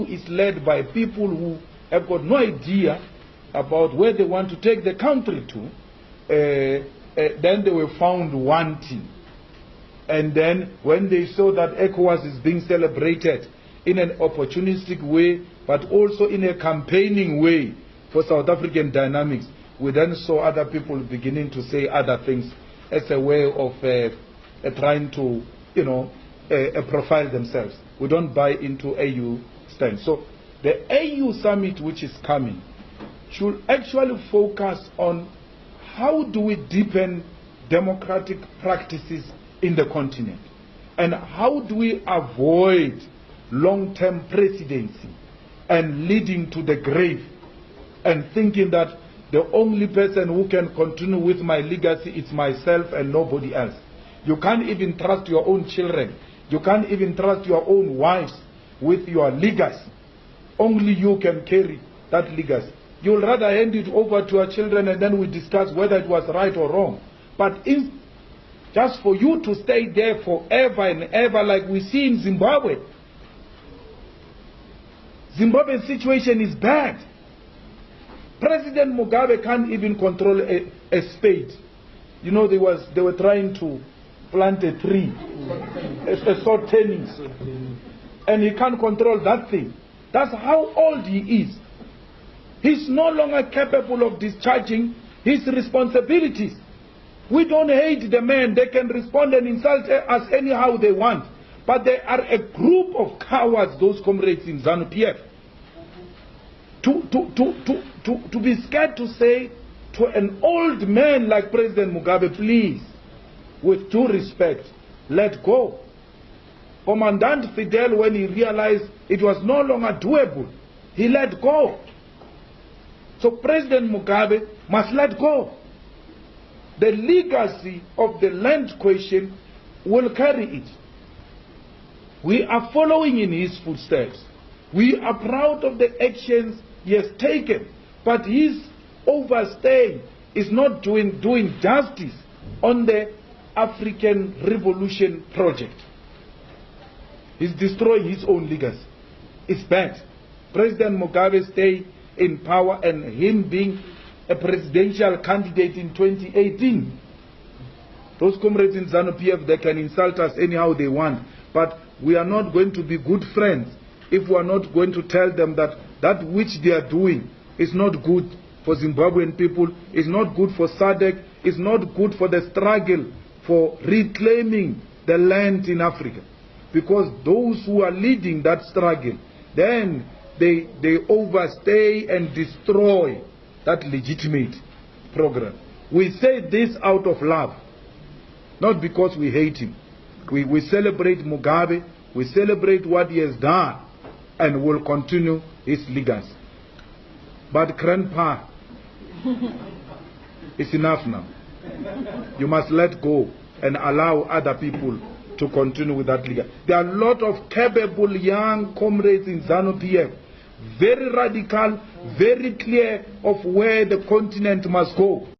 AU is led by people who have got no idea about where they want to take the country to, then they were found wanting. And then when they saw that ECOWAS is being celebrated in an opportunistic way, but also in a campaigning way for South African dynamics, we then saw other people beginning to say other things as a way of trying to, profile themselves. We don't buy into AU stand. So the AU summit which is coming should actually focus on how do we deepen democratic practices in the continent, and how do we avoid long-term presidency and leading to the grave and thinking that the only person who can continue with my legacy is myself and nobody else. You can't even trust your own children. You can't even trust your own wives with your legacy. Only you can carry that legacy. You'll rather hand it over to your children and then we discuss whether it was right or wrong. But just for you to stay there forever and ever like we see in Zimbabwe. Zimbabwe's situation is bad. President Mugabe can't even control a spade. They were trying to plant a tree, a sword turning, and he can't control that thing. That's how old he is. He's no longer capable of discharging his responsibilities. We don't hate the man. They can respond and insult us anyhow they want. But they are a group of cowards, those comrades in ZANU-PF. To be scared to say to an old man like President Mugabe, please, with due respect, let go. Commandant Fidel, when he realized it was no longer doable, he let go. So President Mugabe must let go. The legacy of the land question will carry it. We are following in his footsteps. We are proud of the actions he has taken, but his overstay is not doing justice on the African Revolution project. He's destroying his own legacy. It's bad. President Mugabe's stay in power and him being a presidential candidate in 2018. Those comrades in ZANU-PF, they can insult us anyhow they want, but we are not going to be good friends if we are not going to tell them that that which they are doing is not good for Zimbabwean people, is not good for SADC, is not good for the struggle for reclaiming the land in Africa. Because those who are leading that struggle, then they overstay and destroy that legitimate program. We say this out of love, not because we hate him. We celebrate Mugabe, we celebrate what he has done, and will continue his legacy. But Grandpa, it's enough now. You must let go and allow other people to continue with that legacy. There are a lot of capable young comrades in ZANU-PF, very radical, very clear of where the continent must go.